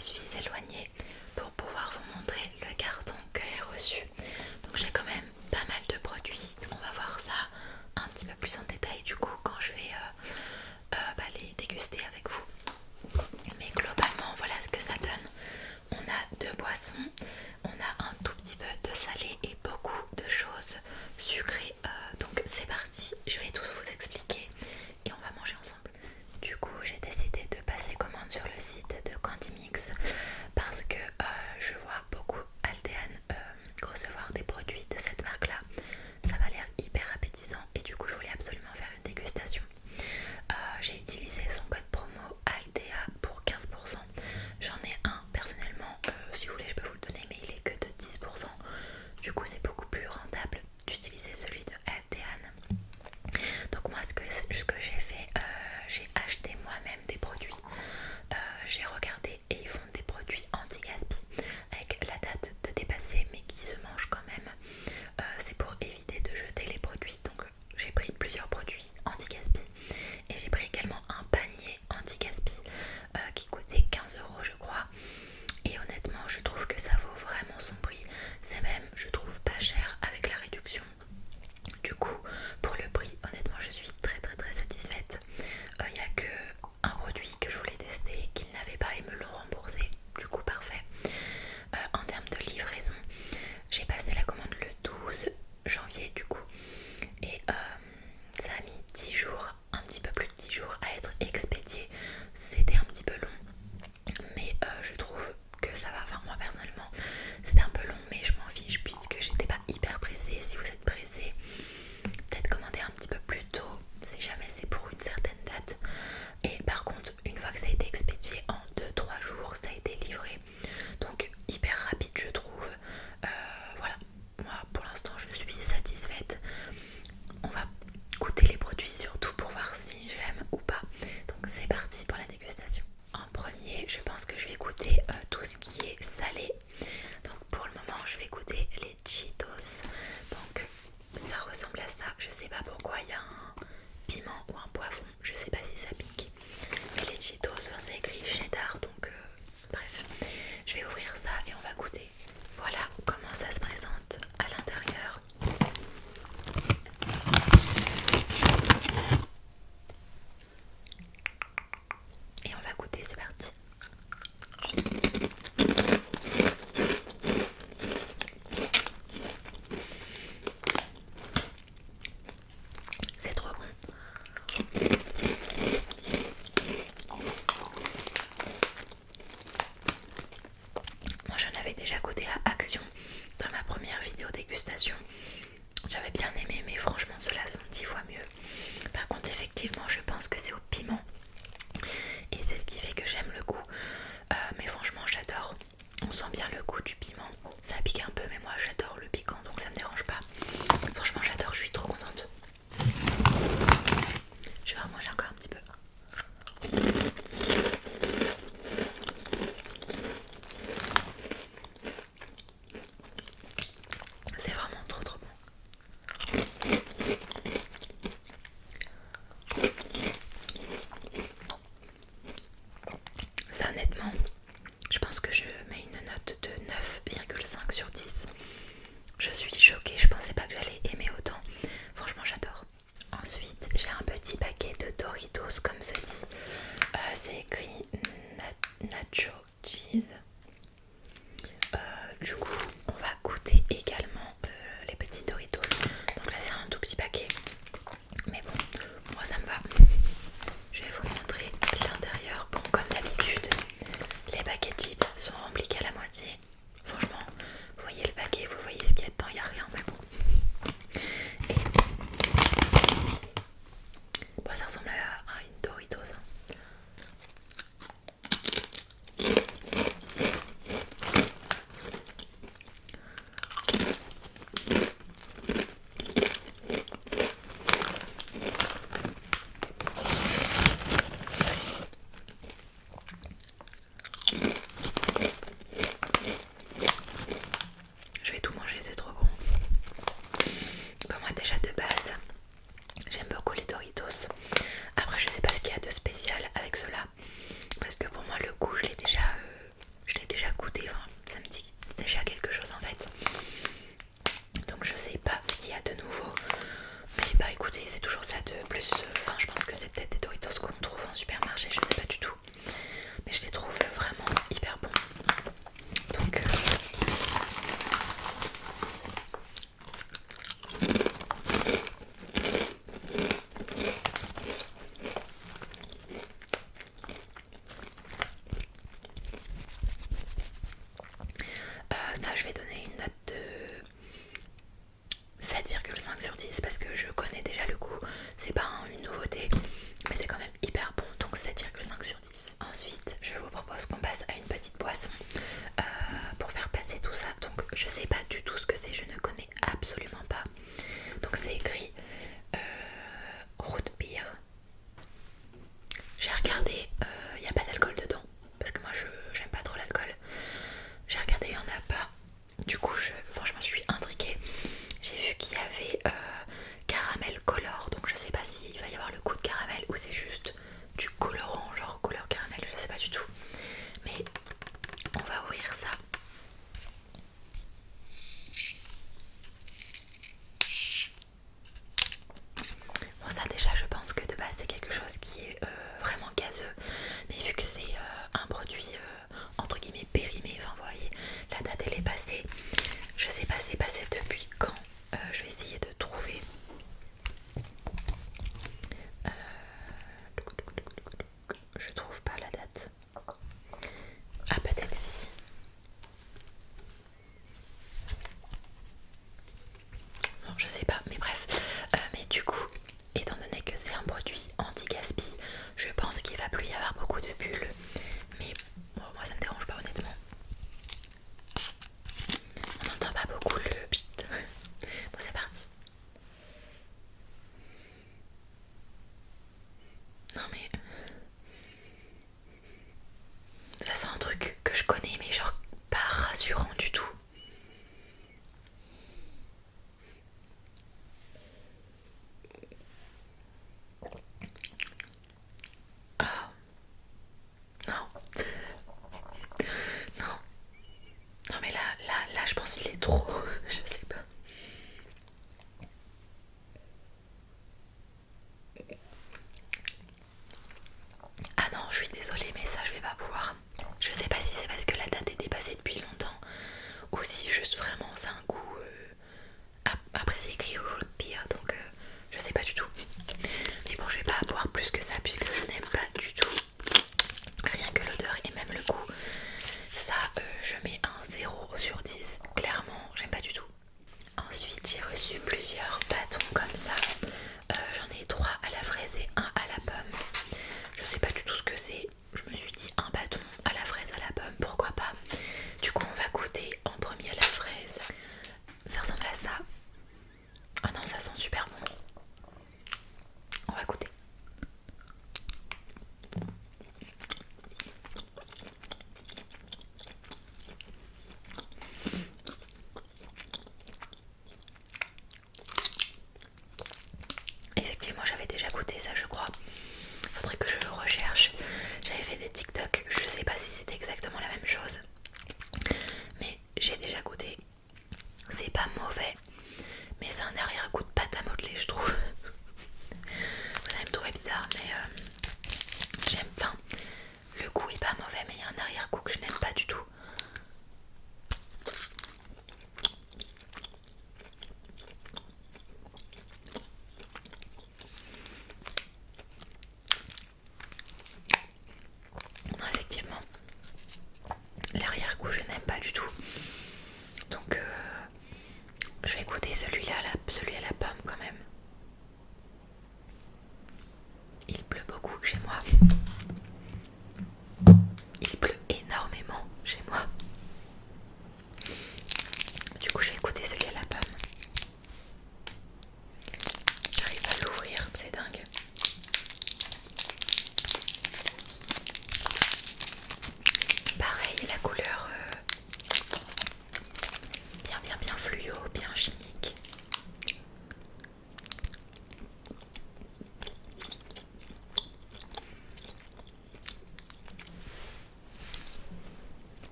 suis éloignée pour pouvoir vous montrer le carton que j'ai reçu. Donc j'ai quand même pas mal de produits. On va voir ça un petit peu plus en détail du coup quand je vais les déguster avec vous. Mais globalement voilà ce que ça donne. On a deux boissons, on a un tout petit peu de salé et beaucoup de choses sucrées. Donc c'est parti, je vais tout vous expliquer et on va manger ensemble. Du coup j'ai décidé de passer commande sur le site de Candy Mix parce que je vois beaucoup Altean recevoir des produits de cette marque là. Ça m'a l'air hyper appétissant et du coup je voulais absolument faire une dégustation. J'ai utilisé son code promo Altea pour 15%. J'en ai un personnellement, si vous voulez je peux vous le donner, mais il est que de 10%. Du coup c'est beaucoup plus rentable d'utiliser celui de Altean. Donc moi ce que j'ai fait, j'ai acheté moi-même des produits. J'ai regardé et ils font des produits anti-gaspi avec la date de dépasser mais qui se mangent quand même. C'est pour éviter de jeter les produits. Donc j'ai pris plusieurs produits anti-gaspi et j'ai pris également un panier anti-gaspi qui coûtait 15 € je crois. Et honnêtement je trouve que ça vaut vraiment son prix. C'est même je trouve pas cher avec la réduction. Du coup pour le prix honnêtement je suis très satisfaite. Il n'y a que un produit que je voulais tester qu'ils n'avaient pas et me l'ont remboursé. Du coup parfait. En termes de livraison, j'ai passé la commande le 12 janvier du coup. Et ça a mis 10 jours, un petit peu plus de 10 jours à être expédié. C'était un petit peu long. Mais je trouve que ça va. Enfin moi personnellement c'était un peu long mais je m'en fiche puisque j'étais pas hyper pressée. Si vous êtes pressé, peut-être commander un petit peu plus tôt si jamais c'est pour une certaine date. Et par contre une fois que ça a été expédié en 2-3 jours ça a été livré. Donc hyper rapide je trouve. Voilà, moi pour l'instant je suis satisfaite. On va goûter les produits surtout pour voir si j'aime ou pas. Donc c'est parti pour la dégustation. En premier je pense que je vais goûter tout ce qui est salé. Donc pour le moment je vais goûter les Cheetos. Donc ça ressemble à ça, je sais pas pourquoi il y a un piment ou un poivron, je sais pas si ça pique. Mais les Cheetos, enfin c'est écrit cheddar donc bref. Je vais ouvrir ça et on va goûter. Voilà comment ça se présente à l'intérieur. Et on va goûter, c'est parti. C'est trop bon. Moi j'en avais déjà goûté à Action dans ma première vidéo dégustation. J'avais bien aimé mais franchement ceux-là sont 10 fois mieux. Par contre effectivement je pense que c'est au piment. Et c'est ce qui fait que j'aime le goût. Mais franchement j'adore. On sent bien le goût du piment. Ça pique un peu mais moi j'adore le piquant donc ça me dérange pas. Franchement j'adore, je suis trop contente. Je vais en manger encore un petit peu. C'est vraiment trop bon. Ça honnêtement, je pense que je mets une note de 9,5 sur 10. Je suis choquée, je pensais pas que j'allais aimer autant. Franchement j'adore. Ensuite j'ai un petit paquet de Doritos comme ceci. C'est écrit Nacho Cheese. Du coup on va goûter également les petits Doritos. Donc là c'est un tout petit paquet. Mais bon, moi ça me va. Je vais vous montrer l'intérieur. Bon comme d'habitude, les paquets de chips sont remplis qu'à la moitié. Franchement, vous voyez le paquet, vous voyez ce qu'il y a dedans, il n'y a rien mais bon. Et bon, ça ressemble à une Doritos. Je vais tout manger, c'est trop bon.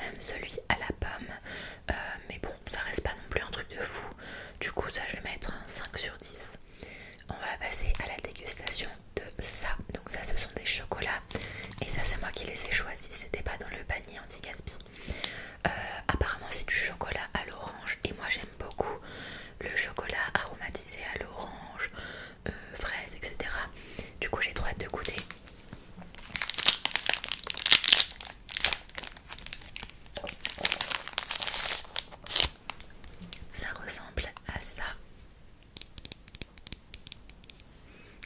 même celui à la pomme, mais bon, ça reste pas non plus un truc de fou. Du coup, ça, je vais mettre un 5 sur 10. On va passer à la dégustation de ça. Donc ça, ce sont des chocolats. Et ça, c'est moi qui les ai choisis. C'était pas dans le panier anti-gaspi. Apparemment, c'est du chocolat à l'orange. Et moi, j'aime beaucoup le chocolat aromatisé à l'orange, fraises, etc. Du coup, j'ai trop hâte de goûter. Ça ressemble à ça.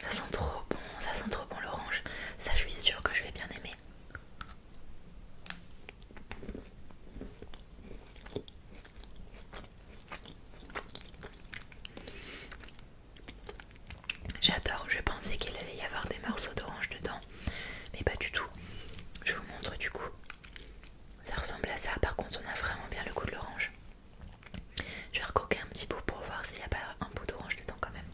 Ça sent trop bon, ça sent trop bon l'orange. Ça, je suis sûre que je vais bien aimer. J'adore, je pensais qu'il allait y avoir des morceaux d'orange dedans, mais pas du tout. Je vous montre du coup. Ça ressemble à ça, par contre on a vraiment bien le goût de l'orange. Je vais recroquer un petit bout pour voir s'il n'y a pas un bout d'orange dedans quand même.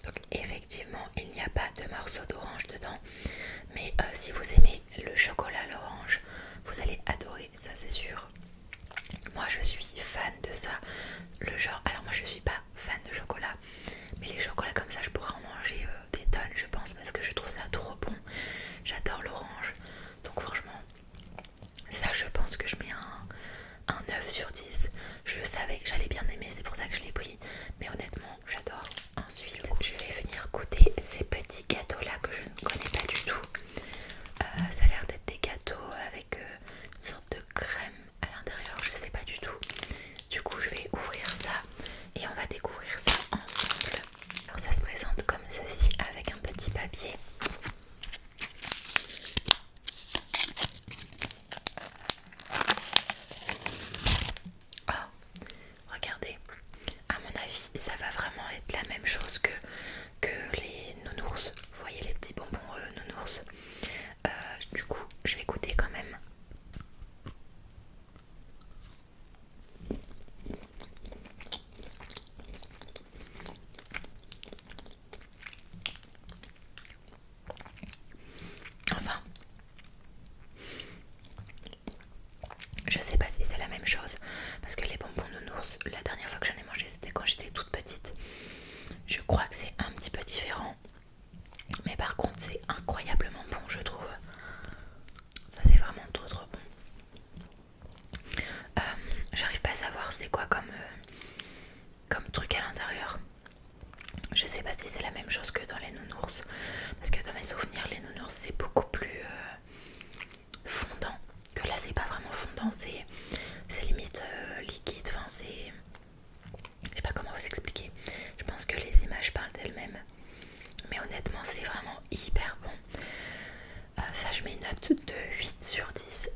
Donc effectivement il n'y a pas de morceaux d'orange dedans, mais si vous aimez le chocolat à l'orange, vous allez adorer, ça c'est sûr. Moi je suis fan de ça, le genre, alors moi je suis pas fan de chocolat, mais les chocolats comme ça je pourrais en manger des tonnes je pense, parce que je trouve ça trop bon. J'adore l'orange, donc franchement ça je pense que je mets un 9 sur 10. Je savais que j'allais bien aimer, c'est pour ça que je l'ai pris, mais honnêtement j'adore. Ensuite je vais venir goûter ces petits gâteaux là que je ne connais pas du tout. Ça a l'air d'être des gâteaux avec une sorte de crème à l'intérieur, je sais pas du tout. Du coup je vais ouvrir ça et on va découvrir ça ensemble. Alors ça se présente comme ceci avec un petit papier. Oh, regardez, à mon avis ça va vraiment être la même chose que les nounours. Vous voyez les petits bonbons nounours. Du coup je vais goûter quand même. Enfin, je sais pas si c'est la même chose, parce que les bonbons nounours, la dernière fois que j'en ai mangé c'était quand j'étais toute petite. Je crois que c'est un petit peu différent, mais par contre c'est incroyablement bon je trouve. Ça c'est vraiment trop trop bon. J'arrive pas à savoir c'est quoi comme truc à l'intérieur. Je sais pas si c'est la même chose que dans les nounours, parce que dans mes souvenirs les nounours c'est beaucoup plus fondant, que là c'est pas vraiment fondant, c'est limite liquide, enfin c'est... Je sais pas comment vous expliquer, je pense que les images parlent d'elles-mêmes, mais honnêtement c'est vraiment hyper bon. Ça je mets une note de 8 sur 10,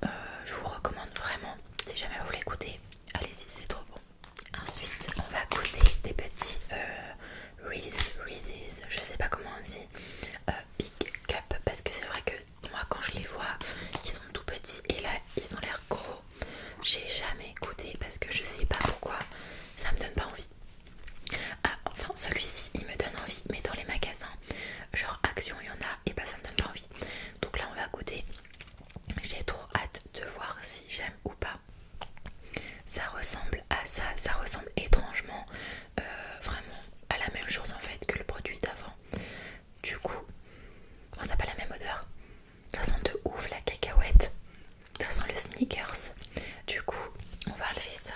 je vous recommande vraiment, si jamais vous voulez goûter, allez-y c'est trop bon. Ensuite on va goûter des petits Reese's, je sais pas comment on dit, Big Cup, parce que c'est vrai que moi quand je les vois ils sont tout petits et là ils ont l'air gros. J'ai jamais goûté parce que je sais pas pourquoi ça me donne pas envie. Ah enfin celui-ci il me donne envie, mais dans les magasins genre Action il y en a et bah ça me donne pas envie. Donc là on va goûter. J'ai trop hâte de voir si j'aime ou pas. Ça ressemble à ça, ça ressemble étrangement vraiment à la même chose en fait que le produit d'avant. Du coup, bon, ça n'a pas la même odeur. Ça sent de ouf la cacahuète. Ça sent le Snickers. Du coup, on va enlever ça.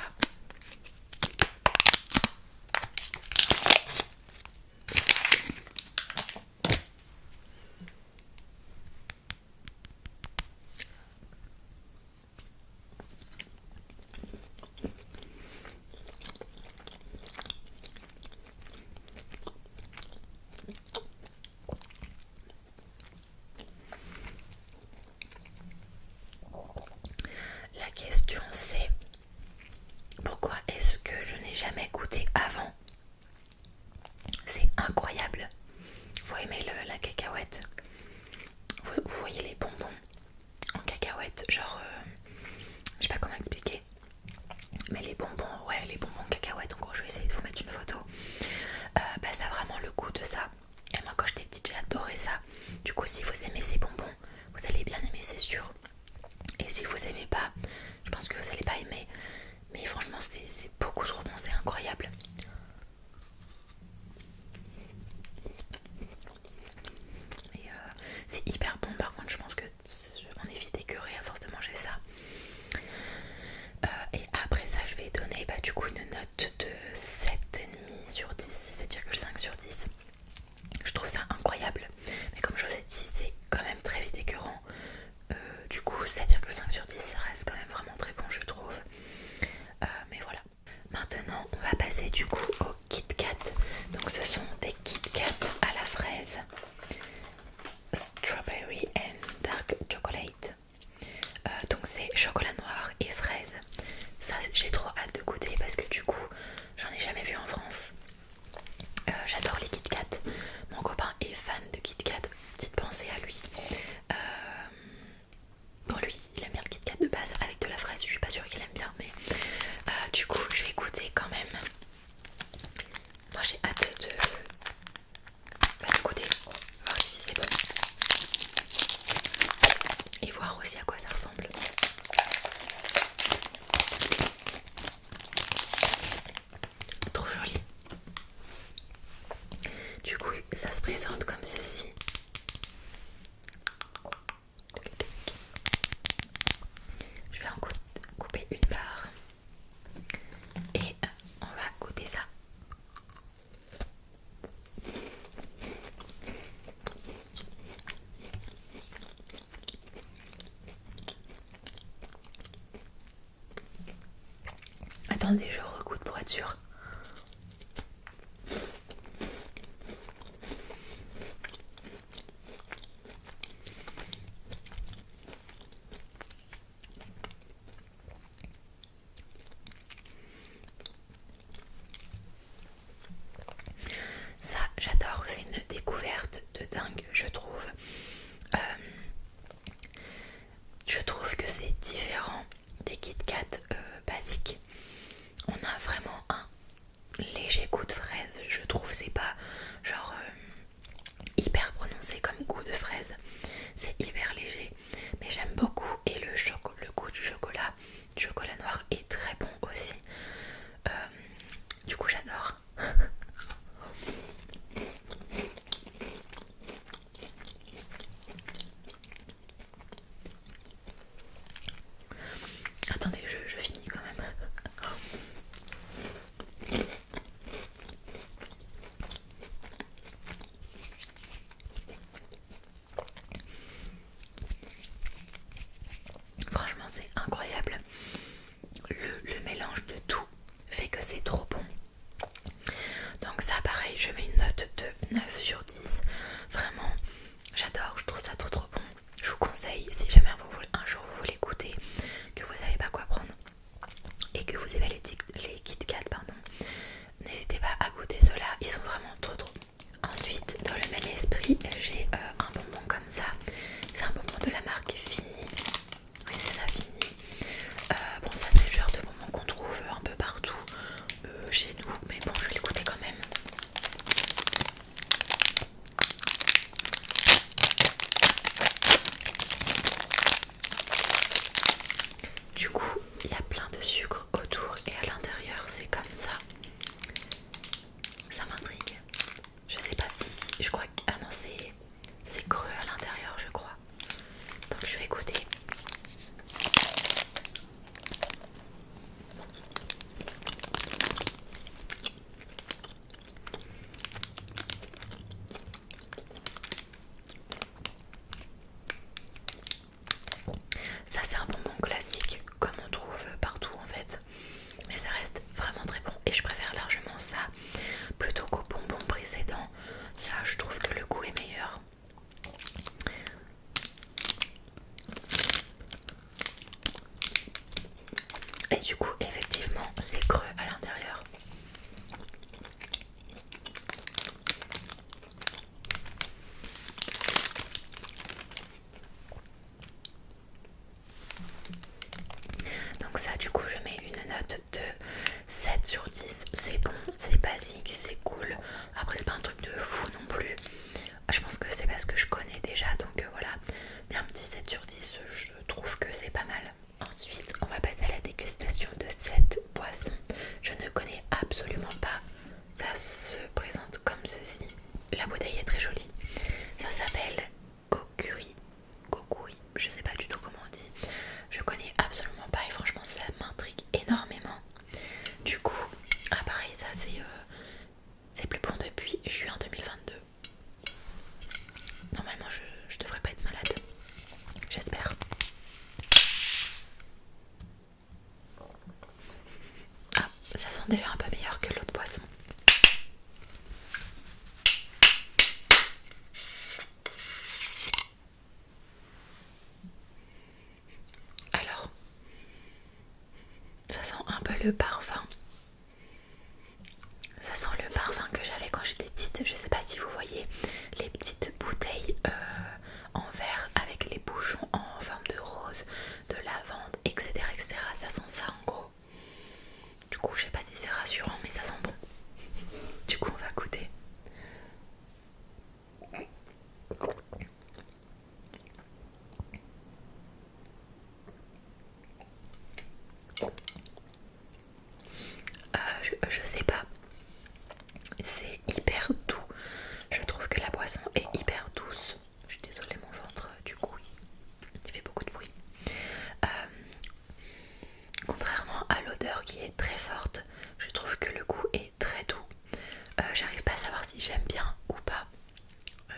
La question c'est pourquoi est-ce que je n'ai jamais goûté avant? C'est incroyable. Vous aimez la cacahuète? Vous voyez les bonbons en cacahuète, genre je sais pas comment expliquer, mais les bonbons, ouais les bonbons cacahuètes, en gros je vais essayer de vous mettre une photo. Bah ça a vraiment le goût de ça. Et moi quand j'étais petite j'ai adoré ça. aussi à quoi ça ressemble. Trop joli. Du coup, ça se présente comme ceci. Je vais en couper une part et on va goûter ça. Attendez, je regoute pour être sûre. Ça, j'adore, c'est une découverte de dingue, je trouve. Je trouve que c'est différent des Kit Kat basiques. On a vraiment un léger goût de fraise, je trouve. C'est pas genre hyper prononcé comme goût de fraise. C'est hyper léger, mais j'aime beaucoup. Et le goût du chocolat noir est très bon aussi. Du coup, j'adore. Attendez, je finis quand même. Franchement, c'est incroyable. Le mélange de tout fait que c'est trop bon. Donc ça, pareil, je mets une note de 9 sur 10. Vraiment, j'adore, je trouve ça trop bon. Je vous conseille, si jamais un jour vous voulez goûter, que vous savez pas quoi prendre et que vous aimez les Kit Kat, pardon, n'hésitez pas à goûter ceux-là, ils sont vraiment trop bons. Ensuite, dans le même esprit, j'ai un bonbon comme ça. C'est un bonbon de la marque Fini. Oui, c'est ça, Fini. Bon, ça c'est le genre de bonbon qu'on trouve un peu partout chez nous, mais bon, je vais l'écouter quand même. Du coup, il y a plein de sucre autour et à l'intérieur, c'est comme ça. Ça m'intrigue. Je sais pas si... Je crois que... Ah non, c'est creux à l'intérieur, je crois. Donc je vais goûter. Ça c'est un bonbon classique comme on trouve partout en fait, mais ça reste vraiment très bon et je préfère largement ça plutôt qu'au bonbon précédent. Ça, je trouve que le goût est meilleur. Et du coup, effectivement, c'est creux à l'intérieur. Donc ça, du coup, je mets une note de 7 sur 10. C'est bon, c'est basique, c'est cool. Après, c'est pas un truc de fou non plus. Je pense que c'est parce que je connais déjà, donc voilà. Mais un petit 7 sur 10, je trouve que c'est pas mal. Ensuite, on va passer à la dégustation de cette boisson. Je ne connais absolument pas. Ça se présente comme ceci. La bouteille est très jolie. Ça s'appelle Gokuri. Gokuri, je sais pas du tout comment on dit. Je connais absolument pas et franchement ça m'intrigue énormément. Du coup, ah pareil, ça c'est plus bon depuis juin 2022. Normalement je devrais pas être malade. J'espère. Ah, ça sent déjà un peu meilleur que l'autre boisson. Alors, ça sent un peu le parfum. Ça sent le parfum que j'avais quand j'étais petite. Je sais pas si vous voyez les petites bouteilles en verre avec les bouchons en forme de rose, de lavande, etc. etc. Ça sent ça en gros. Du coup, je sais pas si c'est rassurant, mais ça sent bon. Du coup, on va goûter. je sais pas, c'est hyper doux. Je trouve que la boisson est hyper douce. Je suis désolée, mon ventre du coup il fait beaucoup de bruit. Contrairement à l'odeur qui est très forte, je trouve que le goût est très doux. J'arrive pas à savoir si j'aime bien ou pas.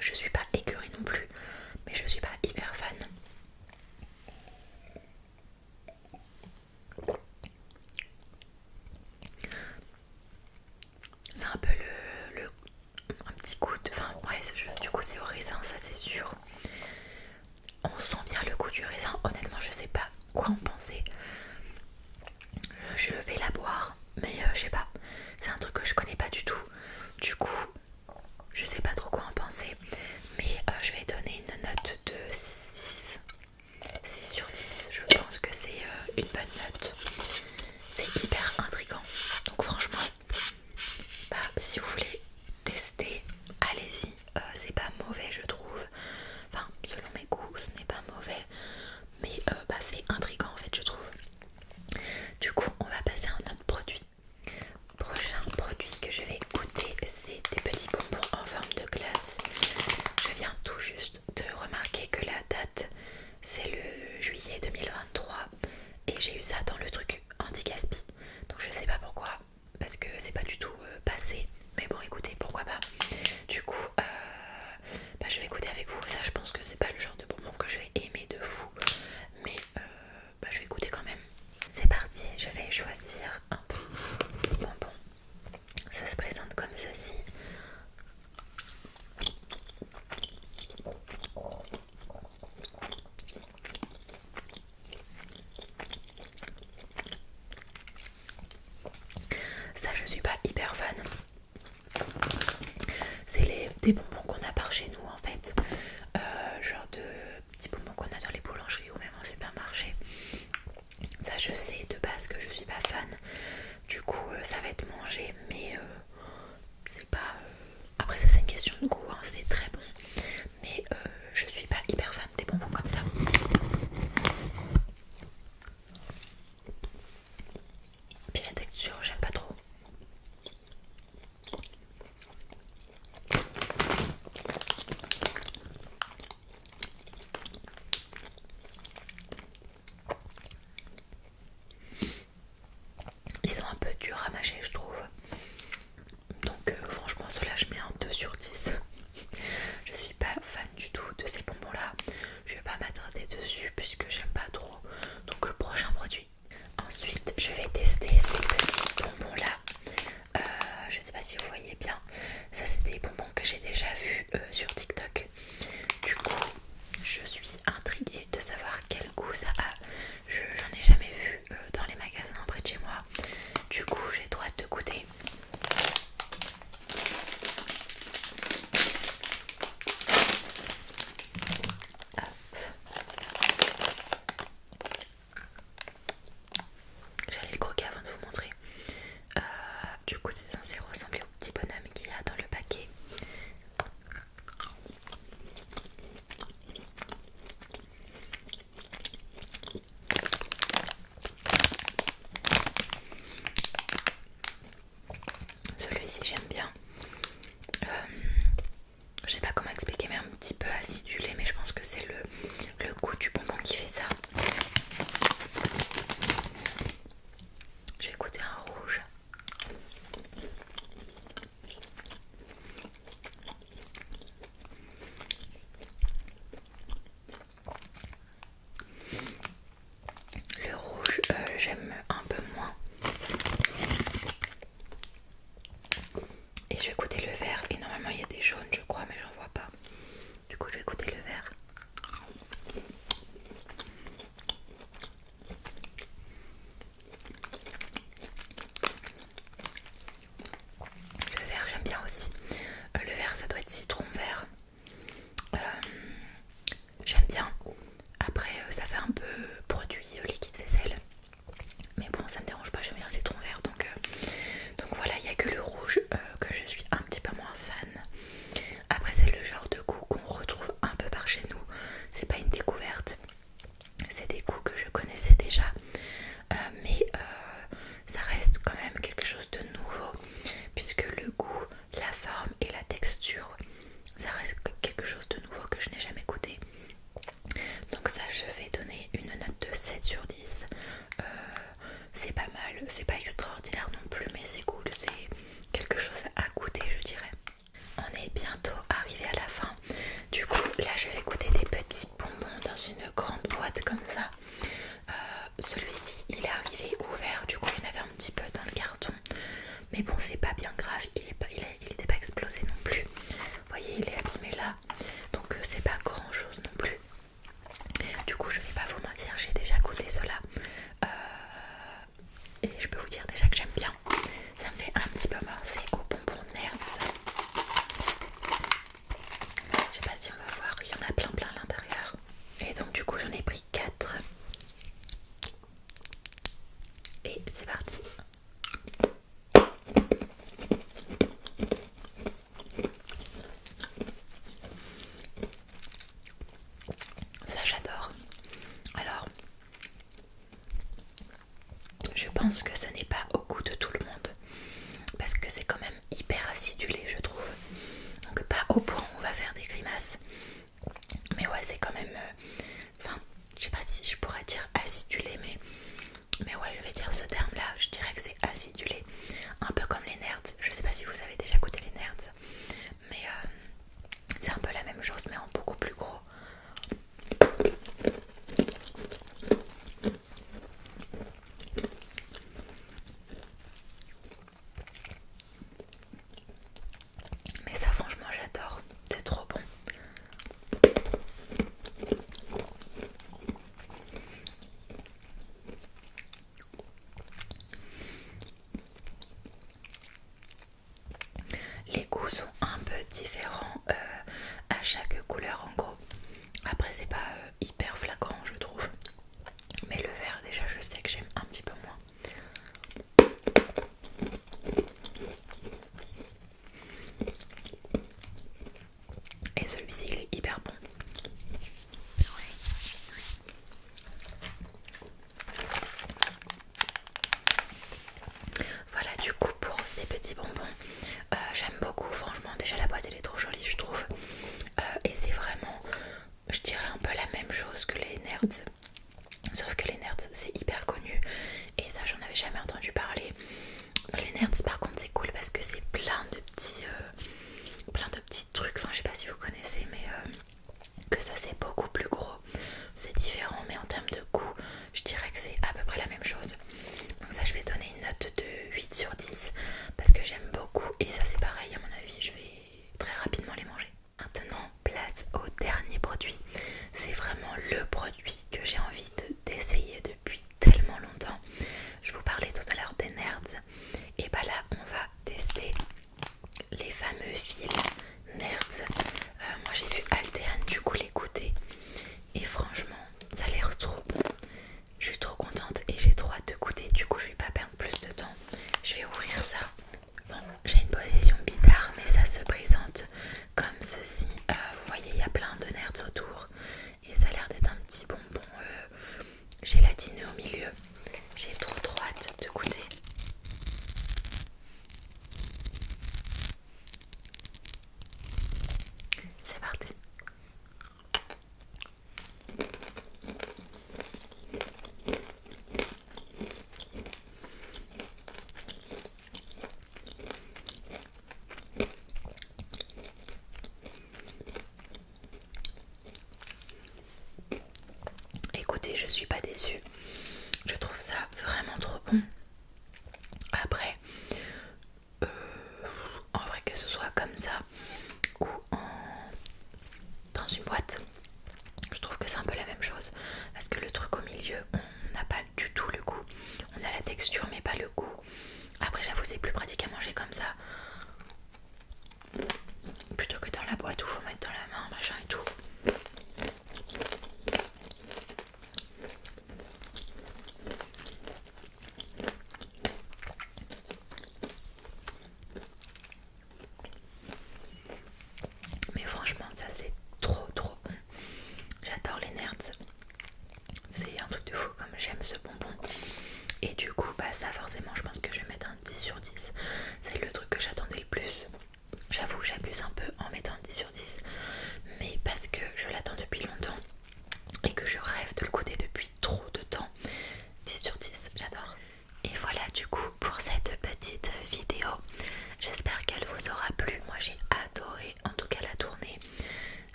Je suis pas écœurée non plus, mais je suis pas hyper fan. C'est un peu un petit goût de... Enfin ouais, du coup c'est au raisin, ça c'est sûr. On sent bien le goût du raisin. Honnêtement je sais pas quoi en penser. Je vais la boire, mais je sais pas. C'est un truc que je connais pas du tout. Du coup je sais pas trop quoi en penser. Mais je vais donner une note de 6 sur 10. Je pense que c'est une bonne note. C'est hyper intriguant. Donc franchement, bah, si vous voulez tester, allez-y. C'est pas mauvais je trouve. Enfin, selon mes goûts, ce n'est pas mauvais. Mais bah, c'est intriguant en fait je trouve. Du coup, on va passer à un autre produit. Prochain produit que je vais goûter, c'est des petits bonbons en forme de glace. Je viens tout juste de remarquer que la date c'est le juillet 2023 et j'ai eu ça dans le truc anti-gaspi. Donc je sais pas pourquoi, parce que c'est pas du tout passé. Mais bon écoutez, pourquoi pas. Du coup, bah, je vais goûter avec vous. Ça je pense que c'est pas le genre de bonbon que je vais aimer de fou. Mais bah, je vais goûter quand même. C'est parti, je vais choisir un petit bonbon. Ça se présente comme ceci. Ça je suis pas hyper fan. C'est des bonbons qu'on a par chez nous en fait. Genre de petits bonbons qu'on a dans les boulangeries ou même en supermarché. Ça je sais de base que je suis pas fan. Du coup ça va être mangé, mais c'est pas... Après ça c'est une question de goût, hein. C'est très bon. Mais je suis pas hyper fan des bonbons comme ça. Puis la texture j'aime pas trop. Ils sont un peu durs à mâcher je trouve. Donc franchement ceux-là je mets un 2 sur 10. Je suis pas fan du tout de ces bonbons là. Je vais pas m'attarder dessus puisque j'aime pas trop. Donc prochain produit. Ensuite je vais tester ces petits bonbons là. Je sais pas si vous voyez bien. Ça c'est des bonbons que j'ai déjà vus sur TikTok. Du coup je suis intriguée de savoir quel goût ça a. J'en ai jamais vu dans les magasins près de chez moi. Du coup j'ai trop hâte de goûter. J'allais le croquer avant de vous montrer. Du coup c'est censé ressembler au petit bonhomme qu'il y a dans le paquet. Celui-ci j'aime bien. Je sais pas comment expliquer, mais un petit peu acidulé, mais je pense que c'est le goût du bonbon qui fait ça. Je vais goûter un rouge. Le rouge, j'aime un peu moins. Et je vais goûter le vert. Et normalement il y a des jaunes je crois, mais j'en vois pas. Du coup je vais goûter le vert. Le vert j'aime bien aussi. Le vert ça doit être citron vert. J'aime bien. Après ça fait un peu produit liquide vaisselle. Mais bon ça me dérange pas, j'aime bien le citron vert. Donc voilà, il n'y a que le rouge que je suis un petit peu moins fan. Après c'est le genre de goût qu'on retrouve un peu par chez nous. C'est pas une découverte. C'est des goûts que je connaissais déjà. Mais ça reste quand même quelque chose de nouveau. pense que ce n'est pas au goût de tout le monde parce que c'est quand même hyper acidulé, je trouve. Donc pas au point où on va faire des grimaces, mais ouais, c'est quand même enfin je sais pas si je pourrais dire acidulé, mais ouais, je vais dire ce terme là, je dirais que c'est acidulé, un peu comme les nerds. Je sais pas si vous avez déjà goûté les nerds, mais c'est un peu la même chose mais en beaucoup plus gros. Mais ça franchement j'adore, c'est trop bon. Les goûts sont un peu différents à chaque couleur en gros. Après c'est pas hyper flagrant je trouve. Mais le vert déjà je sais que j'aime un petit peu moins. Et celui-ci il est hyper bon. Voilà du coup pour ces petits bonbons. J'aime beaucoup, franchement déjà la boîte elle est trop jolie je trouve. Et c'est vraiment, je dirais un peu la même chose que les nerds. Sauf que les nerds c'est hyper connu et ça j'en avais jamais entendu parler. Les nerds par contre c'est cool parce que c'est plein de petits trucs, enfin je sais pas si vous connaissez.